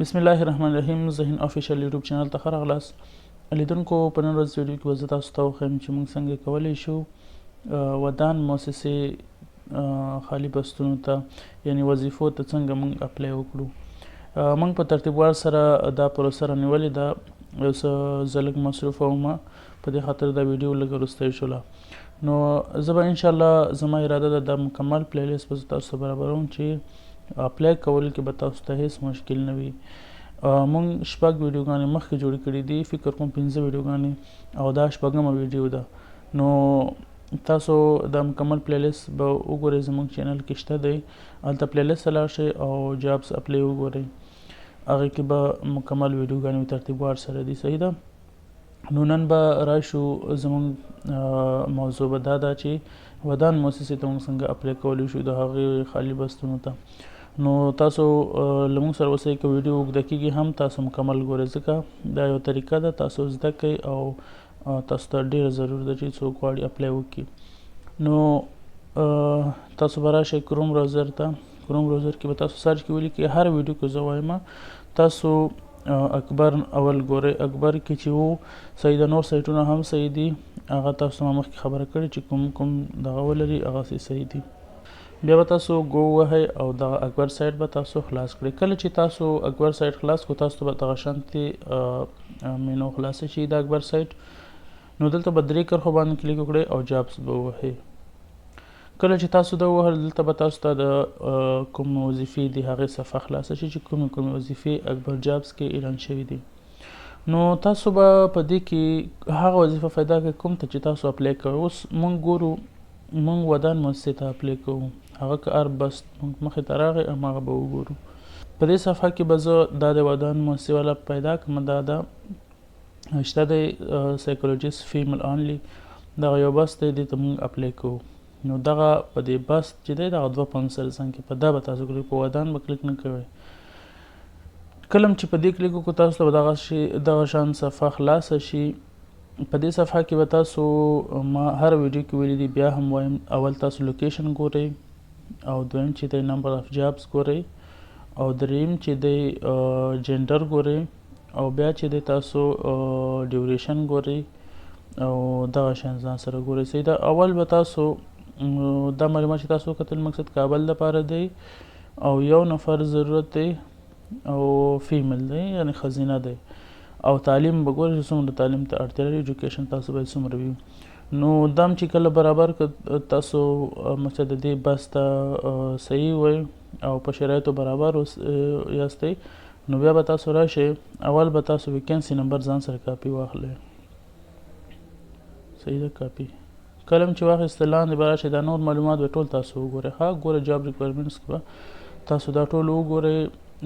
بسم الله الرحمن الرحیم. ذهن افیشل یوټیوب چینل ته ښه راغلاست. لیدونکو په نن ورځ ویډیو کې به زه تاسو ته وښیم چې موږ څنګه کولی شو ودان مؤسسې خالي بستونو ته یعنی وظیفو ته څنګه موږ اپلای وکړو. موږ په ترتیبوار سره دا پروسه رانیولې ده. یو څه زه لږ مصروف وم، په دې خاطر دا ویډیو لږ وروستی شوله. نو زه به انشاءالله زما اراده ده دا مکمل پلیلیست به زه تاسو ته برابروم چې اپلای کول کې به تاسو ته هیڅ مشکل نه وي. مونږ شپږ ویډیوګانې مخکې جوړې کړي دي، فکر کوم 15 ویډیوګانې او دا شپږمه ویډیو ده. نو تاسو دا مکمل پلیلیست به وګورئ، زموږ چینل کې شته دی، هلته پلیلیست ته لاړ شئ او جابس اپلای وګورئ. هغې کې به مکمل ویډیوګانې ترتیبوار سره دي. صحیح ده. نو نن به راشو، زموږ موضوع به دا ده چې ودان مؤسسې ته موږ څنګه اپلای کولی شو د هغې خالي بستونو ته. نو تاسو له موږ سره اوسئ، که ویډیو اوږده کېږي هم تاسو مکمل ګورئ، ځکه دا یو طریقه ده تاسو زده کوئ او تاسو ته ډېره ضرور ده چې څوک غواړي اپلای وکړي. نو تاسو به راشئ کروم براوزر ته. کروم براوزر کې به تاسو سرچ کې ولیکئ، هر ویډیو کې زه وایم تاسو اکبر اول ګورئ. اکبر کې چې و صحیح ده، نور سایټونه هم صحیح دي، هغه تاسو ما مخکې خبره کړې چې کوم دغه ولري هغسې صحیح دي. بیا به تاسو گو ووهئ او دغه اکبر سایټ به تاسو خلاص کړئ. کله چې تاسو اکبر سایټ خلاص کړو، تاسو ته به دغه شانتې مینو خلاصه شي د اکبر سایټ. نو دلته به 3 کرښو باندې کلیک وکړئ او جابس به ووهئ. کله چې تاسو دا ووهل، دلته به تاسو ته د کوم وظیفې دي هغې صفحه خلاصه شي چې کومې وظیفې اکبر جابس کې اعلان شوي دي. نو تاسو به په دې کې هغه وظیفه پیدا کړئ کوم ته چې تاسو اپلای کوئ. اوس مونږ ګورو، مونږ ودان مؤسسې ته اپلای کوو، هغه که هر بست مونږ مخې ته راغی هماغه به وګورو. په دې صفحه کې به زه دا د ودان مؤسسې والا پیدا کړم. دا ده شته دی سایکولوژیست فیمیل آنلی، دغه یو بست دی، دې ته مونږ اپلای کوو. نو دغه په دې بست چې دی دغه 2.5 څنګه په دا به تاسو کلیک، په ودان به کلیک نه کوئ. کله چې په دې کلیک وکړو، تاسو ته به دغه شان صفحه خلاصه شي. په دې صفحه کې به تاسو ما هر ویډیو کې ویلي دي، بیا هم وایم، اول تاسو لوکیشن ګورئ، او دویم چې دی نمبر اف جابس ګورئ، او دریم چې دی جنډر ګورئ، او بیا چې دی تاسو ډیوریشن ګورئ او دغه شان ځان سره ګورئ. صحیح ده. اول به تاسو دا معلومات چې تاسو وکتل مقصد کابل دپاره دی او یو نفر ضرورت دی او فیمیل دی یعنی ښځینه دی، او تعلیم به ګورئ چې څومره تعلیم ته اړتیا لري، ایجوکیشن تاسو باید څومره وي. نو دام چې کله برابر که تاسو مقصد د دې بس ته صحیح وای او په شرایطو برابر یاستئ، نو بیا به تاسو راشئ. اول به تاسو ویکینسي نمبر ځان سره کاپي واخلئ. صحیح ده. کاپي کله چې واخیست، لاندې به راشئ، دا نور معلومات به ټول تاسو وګورئ. ها ګوره، جاب ریکوایرمنټس کې به تاسو دا ټول وګورئ،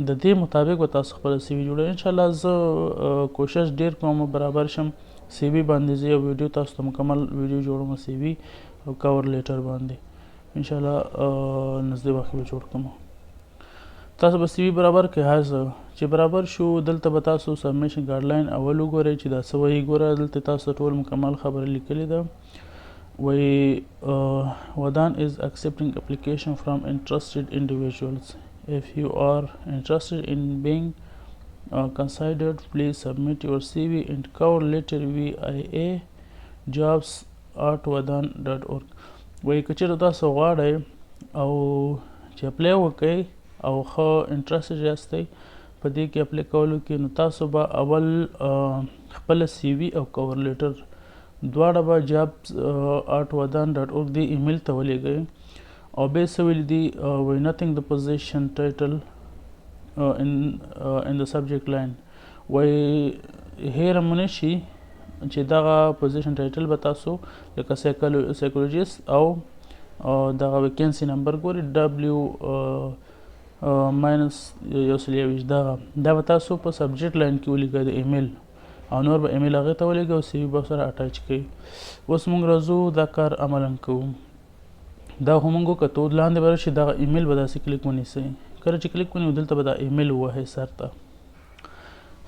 د دې مطابق به تاسو خپله سی وي جوړوئ. انشاءالله زه کوشش ډیر کوم برابر شم سی وي باندې. زه یو ویډیو تاسو ته مکمل ویډیو جوړوم سی وي او کور لیټر باندې، انشاءالله نږدې وخت کې به جوړ کړم. تاسو به سی وي برابر کړئ. هر چې برابر شو، دلته به تاسو سبمیشن ګایډلاین اول وګورئ چې دا څه وایي. ګوره دلته تاسو ټول مکمل خبره لیکلې ده. وایي ودان is accepting application from interested individuals. If you are interested in being considered, please submit your CV and cover letter via jobs@wadan.org. وایي که چېرته تاسو غواړئ او چې اپلای وکئ او ښه انټرسټډ یاستئ په دې کې اپلای کولو کې، نو تاسو به اول خپله سی وي او کور لیټر دواړه به jobs@wadan.org دې ایمیل ته ولیږئ. او بیا څه ویلي دي، وایي nothing the position title in the subject line. وایي هیره مو نه شي چې دغه پوزیشن ټایټل به تاسو لکه سایکولوژیست او دغه ویکینسي نمبر ګورئ W-21، دا به تاسو په سبجیکټ لاین کې ولیکئ د ایمیل، او نور به ایمیل هغې ته ولېږئ او سی وي به سره اټاچ کړئ. اوس موږ راځو دا کار عملا کوو. دا خو موږ وکتو، لاندې به راشي دغه ایمیل به داسې کلیک ونیسئ. کله چې کلیک ونیو، دلته به دا ایمیل ووهئ سر ته.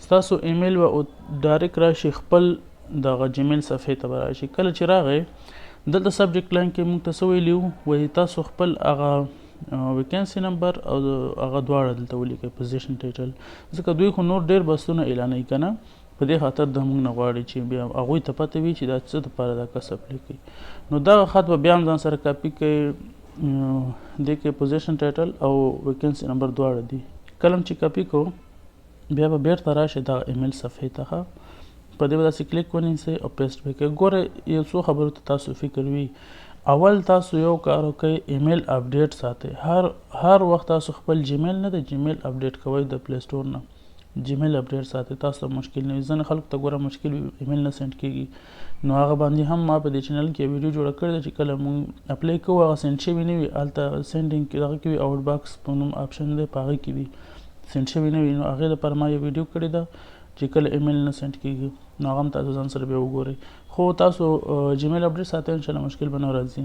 ستاسو ایمیل به ډایرکټ راشي خپل دغه جیمیل صفحې ته به راشي. کله چې راغی، دلته سبجیکټ لاین کې موږ ته څه ویلي وو، وایي تاسو خپل هغه ویکنسي نمبر او هغه دواړه دلته ولیکئ پوزیشن ټایټل ځکه دوی خو نور ډېر بستونه اعلانوي که نه په دې خاطر د موږ نه غواړي چې بیا هغوی ته پته وي چې دا څه دپاره دا کس اپلای کوي نو دغه خط به بیا هم ځان سره کاپي کوئ دې کې پوزیشن ټایټل او ویکنسي نمبر دواړه دي کله چې کاپي کوو بیا به بیرته راشئ دغه ایمیل صفحې ته په دې به داسې کلیک ونیسئ او پیسټ به کوئ ګوره یو څو خبرو ته تاسو فکر وي اول تاسو یو کار وکئ ایمیل اپډیټ ساتئ هر وخت تاسو خپل جیمیل نه د جیمیل اپډیټ کوئ د پلی سټور نه جیمیل اپډیټ ساتئ تاسو ته مشکل نه وي ځینې خلکو ته ګوره مشکل وي ایمیل نه سینډ کېږي نو هغه باندې هم ما په دې چینل کې ویډیو جوړه کړې ده چې کله مونږ اپلای کوو هغه سینډ شوي نه وي هلته سینډینګ کې دغه کې وي آوټ باکس په نوم آپشن دی په هغې کې وي سینډ شوي نه وي نو هغې لپاره ما یو ویډیو کړې ده چې کله ایمیل نه سینډ کېږي نو هغه هم تاسو ځان سره بیا وګورئ خو تاسو جیمیل اپډیټ ساتئ انشاءالله مشکل به نه راځي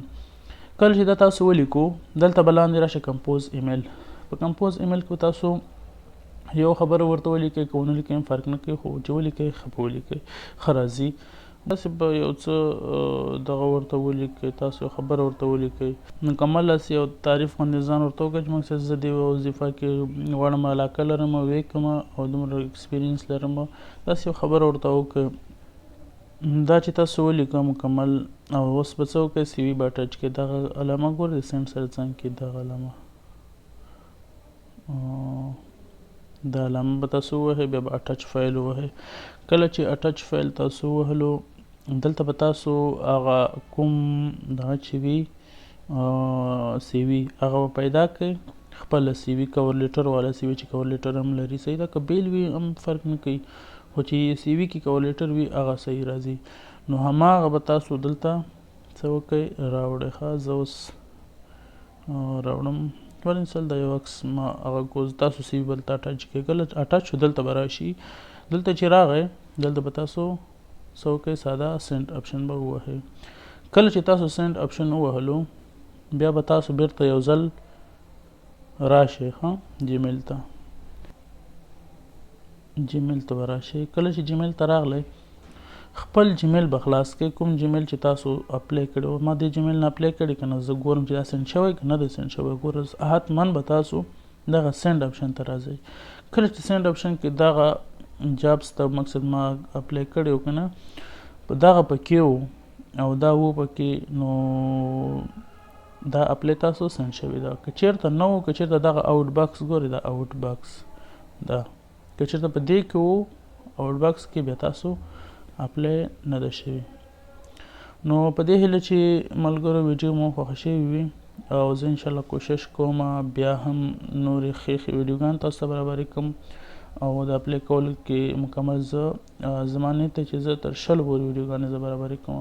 کله چې دا تاسو ولیکو دلته به لاندې راشه کمپوز ایمیل په کمپوز ایمیل کې تاسو یو خبره ورته ولیکئ که ونه لیکئ هم فرق نه کوي خو چې ولیکئ ښه به ولیکئ ښه راځي داسې به یو څه دغه ورته ولیکئ تاسو یو خبره ورته ولیکئ مکمل داسې یو تعریف باندې ځان ورته وکړئ چې مقصد زه دې وظیفه کې غواړم علاقه لرم ویک یم او دومره اکسپیرینس لرم داسې یو خبره ورته وکړئ دا چې تاسو ولیکئ مکمل او اوس به څه وکړئ سی وي به اټچ کړئ دغه علامه ګورئ د سینډ سره څنګ کې دغه علامه دا علامه به تاسو ووهئ بیا به اټچ فایل ووهئ کله چې اټچ فایل تاسو ووهلو دلته به تاسو هغه کوم دغه چې وي سی وي هغه به پیدا کړئ خپله سی وي کور لیټر والا سی وي چې کور لیټر هم لري صحیح ده که بیل وي هم فرق نه کوي خو چې سی وي کې کور لیټر وي هغه صحیح راځي نو هماغه به تاسو دلته څه وکئ راوړئ ښه زه اوس راوړم ولنسل د یو عکس ما هغه کوز تاسو سی وي بلته اټچ کړئ کله اټچ شو دلته به راشي دلته چې راغی دلته به تاسو څه وکئ ساده سینډ اپشن به ووهئ کله چې تاسو سینډ اپشن ووهلو بیا به تاسو بیرته یو ځل راشئ ښه جیمیل ته به راشئ کله چې جیمیل ته راغلی خپل جیمیل به خلاص کړئ کوم جیمیل چې تاسو اپلای کړی ما دې جیمیل نه اپلای کړی که نه زه ګورم چې دا سینډ شوی که نه دی سینډ شوی ګوره حتما به تاسو دغه سینډ اپشن ته راځئ کله چې سینډ اپشن کې دغه جابس ته مقصد ما اپلای کړی و که نه په دغه پکې و او دا و پکې نو دا اپلای تاسو سینډ شوی ده که چېرته نه و که چېرته دغه آوټ باکس ګورئ دا آوټ باکس دا که چېرته په دې کې و آوټ باکس کې بیا تاسو اپلای نه ده شوي نو په دې هیله چې ملګرو ویډیو مو خوښه شوې وي او زه انشاءالله کوشش کوم بیا هم نورې ښې ښې ویډیوګان تاسو ته برابرې کړم او د اپلای کولو کې مکمل زه زما نیت دی چې زه تر 100 پورې ویډیوګانې زه برابرې کوم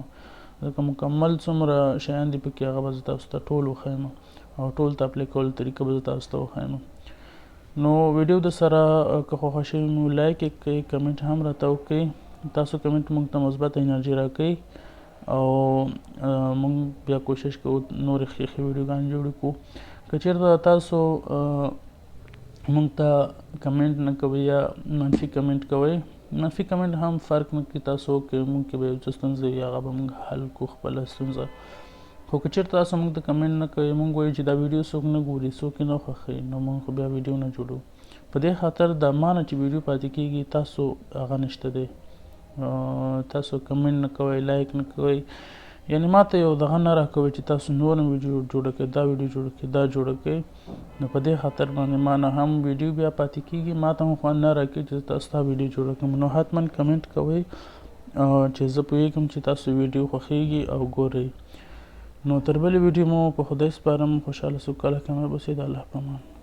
ځکه مکمل څومره شیان دي پکې هغه به زه تاسو ته ټول وښیم او ټول ته اپلای کولو طریقه به زه تاسو ته وښیم نو ویډیو د سره که خوښه شوې مو لایک یې کړئ کمنټ هم راته وکړئ تاسو کمنټ موږ ته مثبت انرژي راکوي او موږ بیا کوشش کوو نورې ښې ښې ویډیوګانې جوړې کړو که چېرته تاسو موږ ته کمنټ نه کوئ یا منفي کمنټ کوئ منفي کمنټ هم فرق نه کوي تاسو کې موږ کې به یو څه ستونزه وي هغه به موږ حل کړو خپله ستونزه خو که چېرته تاسو موږ ته کمنټ نه کوئ موږ وایو چې دا ویډیو څوک نه ګوري څوک یې نه خوښوي نو موږ خو بیا ویډیو نه جوړو په دې خاطر د ما نه چې ویډیو پاتې کېږي تاسو هغه نشته دی تاسو کمنټ نه کوئ لایک نه کوئ یعنی ما ته یو دغه نه راکوئ چې تاسو نور هم ویډیو جوړه کړئ دا ویډیو جوړه کړئ دا جوړه کړئ نو په دې خاطر باندې ما نه هم ویډیو بیا پاتې کېږي ما ته هم خوند نه راکوي چې تاسو ته ویډیو جوړه کړم نو حتما کمنټ کوئ چې زه پوهېږم چې تاسو ویډیو خوښیږي او ګورئ نو تر بلې ویډیو مو په خدای سپارم خوشحاله سوکاله کامیاب اوسئ د الله په امان